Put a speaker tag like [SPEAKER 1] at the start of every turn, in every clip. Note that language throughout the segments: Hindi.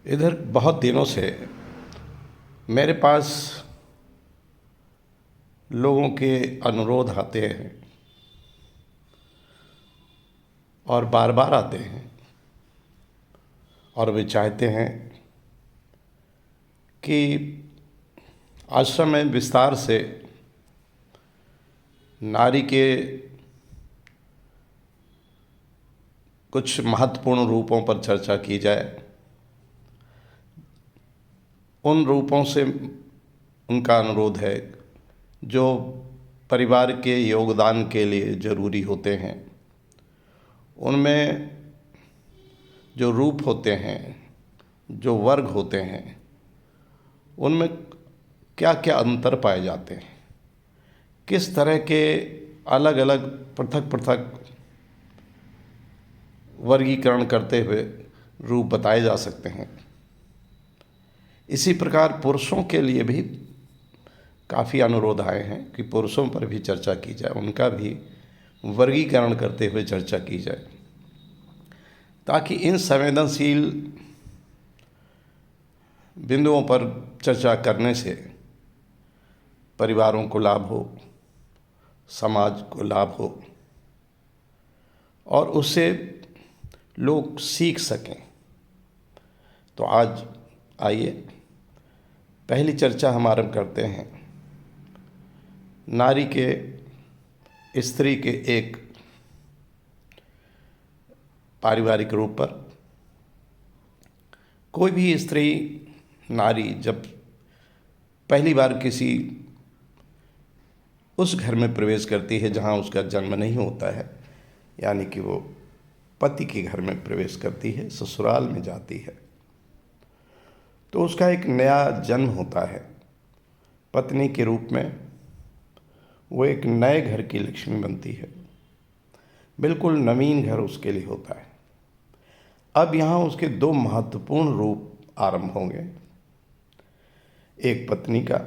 [SPEAKER 1] इधर बहुत दिनों से मेरे पास लोगों के अनुरोध आते हैं और बार बार आते हैं और वे चाहते हैं कि आश्रम में विस्तार से नारी के कुछ महत्वपूर्ण रूपों पर चर्चा की जाए। उन रूपों से उनका अनुरोध है जो परिवार के योगदान के लिए ज़रूरी होते हैं। उनमें जो रूप होते हैं, जो वर्ग होते हैं, उनमें क्या क्या अंतर पाए जाते हैं, किस तरह के अलग अलग पृथक पृथक वर्गीकरण करते हुए रूप बताए जा सकते हैं। इसी प्रकार पुरुषों के लिए भी काफ़ी अनुरोध आए हैं कि पुरुषों पर भी चर्चा की जाए, उनका भी वर्गीकरण करते हुए चर्चा की जाए, ताकि इन संवेदनशील बिंदुओं पर चर्चा करने से परिवारों को लाभ हो, समाज को लाभ हो और उससे लोग सीख सकें। तो आज आइए पहली चर्चा हम आरंभ करते हैं नारी के, स्त्री के एक पारिवारिक रूप पर। कोई भी स्त्री, नारी जब पहली बार किसी उस घर में प्रवेश करती है जहाँ उसका जन्म नहीं होता है, यानी कि वो पति के घर में प्रवेश करती है, ससुराल में जाती है, तो उसका एक नया जन्म होता है। पत्नी के रूप में वो एक नए घर की लक्ष्मी बनती है, बिल्कुल नवीन घर उसके लिए होता है। अब यहाँ उसके दो महत्वपूर्ण रूप आरंभ होंगे। एक पत्नी का,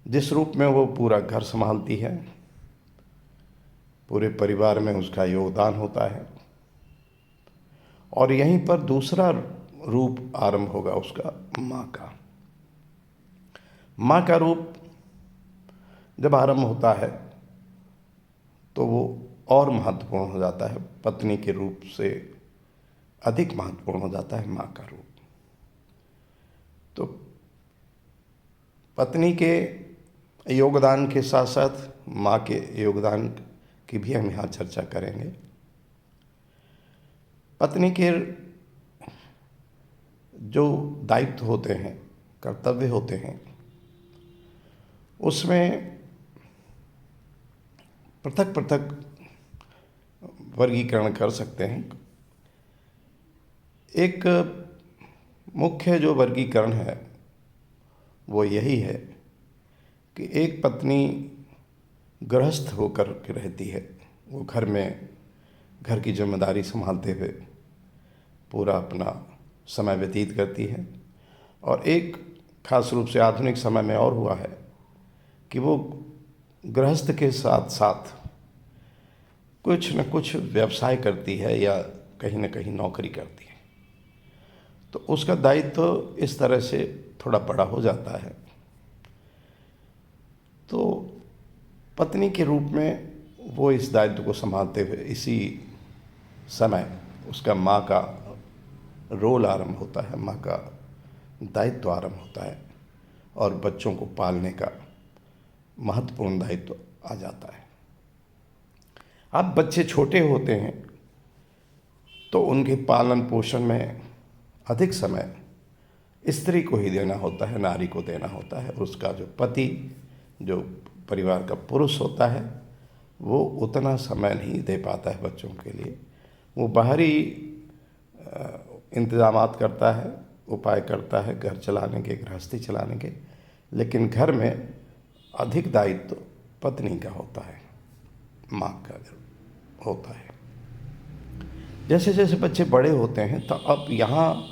[SPEAKER 1] जिस रूप में वो पूरा घर संभालती है, पूरे परिवार में उसका योगदान होता है, और यहीं पर दूसरा रूप आरंभ होगा उसका, माँ का। माँ का रूप जब आरंभ होता है तो वो और महत्वपूर्ण हो जाता है, पत्नी के रूप से अधिक महत्वपूर्ण हो जाता है माँ का रूप। तो पत्नी के योगदान के साथ साथ माँ के योगदान की भी हम यहाँ चर्चा करेंगे। पत्नी के जो दायित्व होते हैं, कर्तव्य होते हैं, उसमें पृथक पृथक वर्गीकरण कर सकते हैं। एक मुख्य जो वर्गीकरण है वो यही है कि एक पत्नी गृहस्थ होकर के रहती है, वो घर में घर की जिम्मेदारी संभालते हुए पूरा अपना समय व्यतीत करती है। और एक खास रूप से आधुनिक समय में और हुआ है कि वो गृहस्थ के साथ साथ कुछ न कुछ व्यवसाय करती है या कहीं न कहीं नौकरी करती है। तो उसका दायित्व इस तरह से थोड़ा बड़ा हो जाता है। तो पत्नी के रूप में वो इस दायित्व को संभालते हुए इसी समय उसका माँ का रोल आरंभ होता है, माँ का दायित्व आरंभ होता है, और बच्चों को पालने का महत्वपूर्ण दायित्व आ जाता है। अब बच्चे छोटे होते हैं तो उनके पालन पोषण में अधिक समय स्त्री को ही देना होता है, नारी को देना होता है। उसका जो पति, जो परिवार का पुरुष होता है, वो उतना समय नहीं दे पाता है बच्चों के लिए। वो बाहरी इंतजामात करता है, उपाय करता है घर चलाने के, गृहस्थी चलाने के, लेकिन घर में अधिक दायित्व पत्नी का होता है, माँ का होता है। जैसे जैसे बच्चे बड़े होते हैं तो अब यहाँ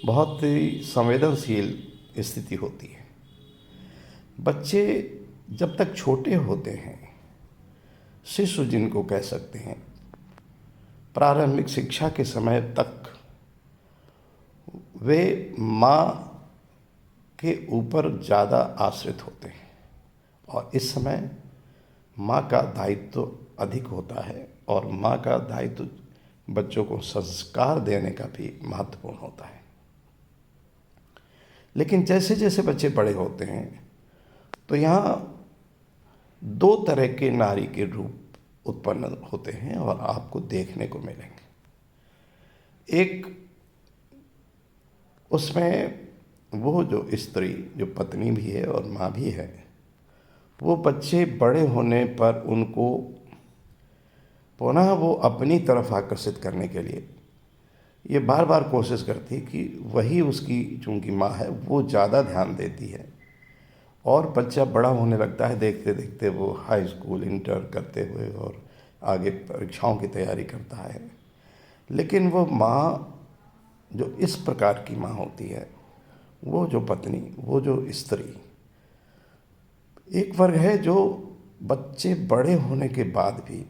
[SPEAKER 1] बहुत ही संवेदनशील स्थिति होती है। बच्चे जब तक छोटे होते हैं, शिशु जिनको कह सकते हैं, प्रारंभिक शिक्षा के समय तक वे माँ के ऊपर ज़्यादा आश्रित होते हैं और इस समय माँ का दायित्व अधिक होता है और माँ का दायित्व बच्चों को संस्कार देने का भी महत्वपूर्ण होता है। लेकिन जैसे जैसे बच्चे बड़े होते हैं तो यहाँ दो तरह के नारी के रूप उत्पन्न होते हैं और आपको देखने को मिलेंगे। एक उसमें वो जो स्त्री जो पत्नी भी है और माँ भी है, वो बच्चे बड़े होने पर उनको पुनः वो अपनी तरफ आकर्षित करने के लिए ये बार बार कोशिश करती है कि वही उसकी चूँकि माँ है वो ज़्यादा ध्यान देती है और बच्चा बड़ा होने लगता है। देखते देखते वो हाई स्कूल इंटर करते हुए और आगे परीक्षाओं की तैयारी करता है। लेकिन वो माँ जो इस प्रकार की माँ होती है, वो जो पत्नी, वो जो स्त्री, एक वर्ग है जो बच्चे बड़े होने के बाद भी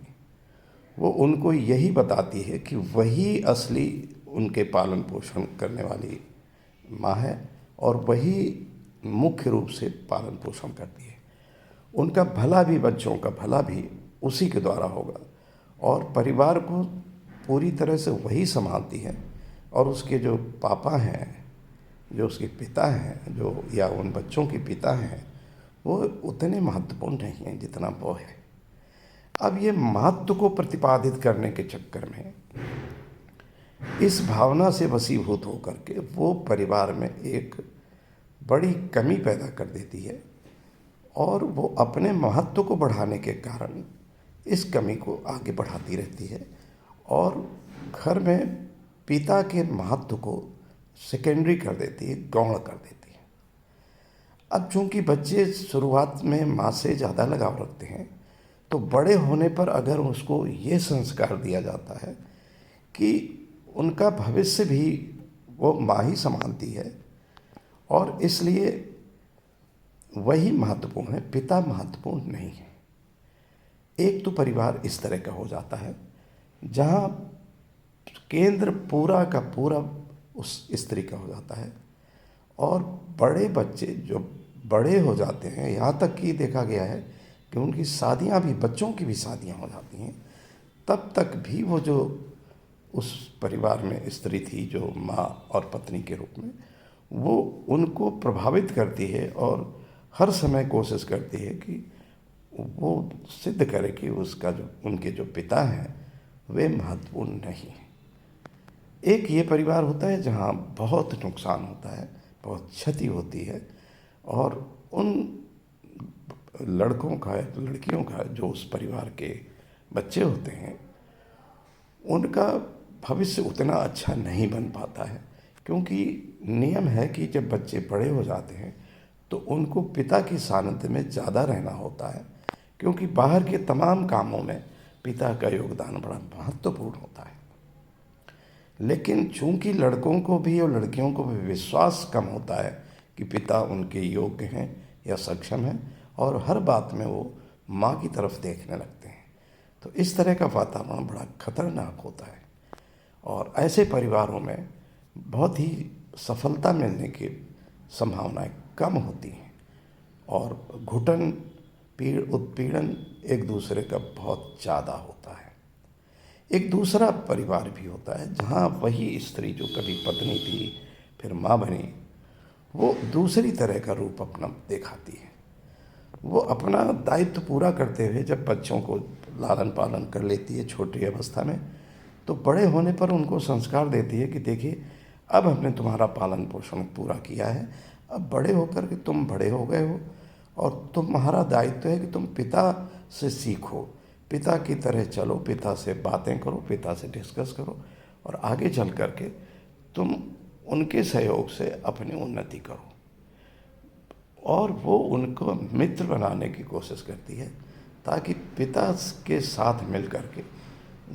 [SPEAKER 1] वो उनको यही बताती है कि वही असली उनके पालन पोषण करने वाली माँ है और वही मुख्य रूप से पालन पोषण करती है। उनका भला भी, बच्चों का भला भी उसी के द्वारा होगा और परिवार को पूरी तरह से वही संभालती है। और उसके जो पापा हैं, जो उसके पिता हैं, जो या उन बच्चों के पिता हैं, वो उतने महत्वपूर्ण नहीं हैं जितना वो है। अब ये महत्व को प्रतिपादित करने के चक्कर में इस भावना से वशीभूत होकर के वो परिवार में एक बड़ी कमी पैदा कर देती है और वो अपने महत्व को बढ़ाने के कारण इस कमी को आगे बढ़ाती रहती है और घर में पिता के महत्व को सेकेंडरी कर देती है, गौण कर देती है। अब चूंकि बच्चे शुरुआत में माँ से ज़्यादा लगाव रखते हैं तो बड़े होने पर अगर उसको ये संस्कार दिया जाता है कि उनका भविष्य भी वो माँ ही संभालती है और इसलिए वही महत्वपूर्ण है, पिता महत्वपूर्ण नहीं है। एक तो परिवार इस तरह का हो जाता है जहाँ केंद्र पूरा का पूरा उस स्त्री का हो जाता है और बड़े बच्चे जो बड़े हो जाते हैं, यहाँ तक कि देखा गया है कि उनकी शादियाँ भी, बच्चों की भी शादियाँ हो जाती हैं, तब तक भी वो जो उस परिवार में स्त्री थी जो माँ और पत्नी के रूप में, वो उनको प्रभावित करती है और हर समय कोशिश करती है कि वो सिद्ध करे कि उसका जो उनके जो पिता हैं वे महत्वपूर्ण नहीं हैं। एक ये परिवार होता है जहाँ बहुत नुकसान होता है, बहुत क्षति होती है और उन लड़कों का, लड़कियों का, जो उस परिवार के बच्चे होते हैं, उनका भविष्य उतना अच्छा नहीं बन पाता है क्योंकि नियम है कि जब बच्चे बड़े हो जाते हैं तो उनको पिता की सानिध्य में ज़्यादा रहना होता है क्योंकि बाहर के तमाम कामों में पिता का योगदान बड़ा महत्वपूर्ण होता है। लेकिन चूंकि लड़कों को भी और लड़कियों को भी विश्वास कम होता है कि पिता उनके योग्य हैं या सक्षम हैं और हर बात में वो माँ की तरफ देखने लगते हैं, तो इस तरह का वातावरण बड़ा खतरनाक होता है और ऐसे परिवारों में बहुत ही सफलता मिलने की संभावनाएं कम होती हैं और घुटन, उत्पीड़न एक दूसरे का बहुत ज़्यादा होता है। एक दूसरा परिवार भी होता है जहाँ वही स्त्री जो कभी पत्नी थी फिर माँ बनी, वो दूसरी तरह का रूप अपना दिखाती है। वो अपना दायित्व पूरा करते हुए जब बच्चों को लालन पालन कर लेती है छोटी अवस्था में, तो बड़े होने पर उनको संस्कार देती है कि देखिए अब हमने तुम्हारा पालन पोषण पूरा किया है, अब बड़े होकर के तुम बड़े हो गए हो और तुम्हारा दायित्व है कि तुम पिता से सीखो, पिता की तरह चलो, पिता से बातें करो, पिता से डिस्कस करो और आगे चल करके तुम उनके सहयोग से अपनी उन्नति करो। और वो उनको मित्र बनाने की कोशिश करती है ताकि पिता के साथ मिल करके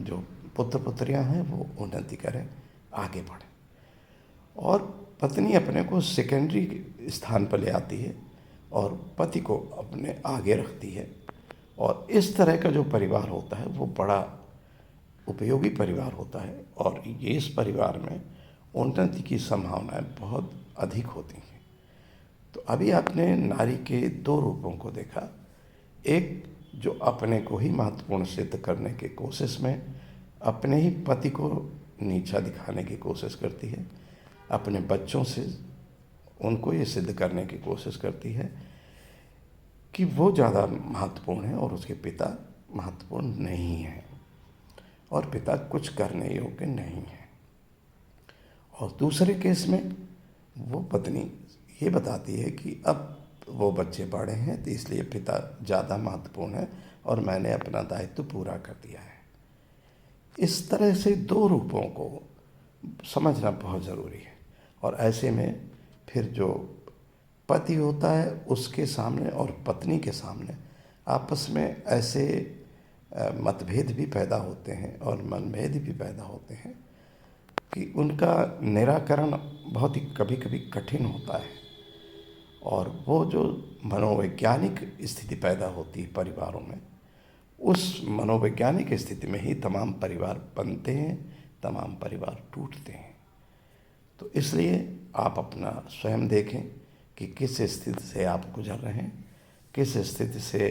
[SPEAKER 1] जो पुत्र पुत्रियां हैं वो उन्नति करें, आगे बढ़ें। और पत्नी अपने को सेकेंडरी स्थान पर ले आती है और पति को अपने आगे रखती है और इस तरह का जो परिवार होता है वो बड़ा उपयोगी परिवार होता है और ये इस परिवार में उन्नति की संभावनाएं बहुत अधिक होती हैं। तो अभी आपने नारी के दो रूपों को देखा। एक जो अपने को ही महत्वपूर्ण सिद्ध करने की कोशिश में अपने ही पति को नीचा दिखाने की कोशिश करती है, अपने बच्चों से उनको ये सिद्ध करने की कोशिश करती है कि वो ज़्यादा महत्वपूर्ण है और उसके पिता महत्वपूर्ण नहीं है और पिता कुछ करने योग्य नहीं है। और दूसरे केस में वो पत्नी ये बताती है कि अब वो बच्चे बड़े हैं तो इसलिए पिता ज़्यादा महत्वपूर्ण है और मैंने अपना दायित्व पूरा कर दिया है। इस तरह से दो रूपों को समझना बहुत ज़रूरी है। और ऐसे में फिर जो पति होता है उसके सामने और पत्नी के सामने आपस में ऐसे मतभेद भी पैदा होते हैं और मनभेद भी पैदा होते हैं कि उनका निराकरण बहुत ही कभी कभी कठिन होता है। और वो जो मनोवैज्ञानिक स्थिति पैदा होती है परिवारों में, उस मनोवैज्ञानिक स्थिति में ही तमाम परिवार बनते हैं, तमाम परिवार टूटते हैं। तो इसलिए आप अपना स्वयं देखें कि किस स्थिति से आप गुजर रहे हैं, किस स्थिति से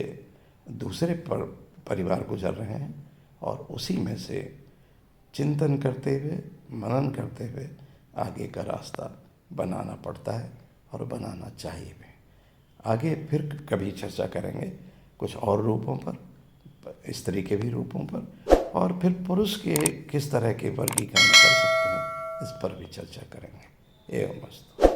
[SPEAKER 1] दूसरे परिवार गुजर रहे हैं, और उसी में से चिंतन करते हुए, मनन करते हुए आगे का रास्ता बनाना पड़ता है और बनाना चाहिए भी। आगे फिर कभी चर्चा करेंगे कुछ और रूपों पर, स्त्री के भी रूपों पर, और फिर पुरुष के किस तरह के वर्गीकरण कर सकते हैं इस पर भी चर्चा करेंगे। एवं अस्तु।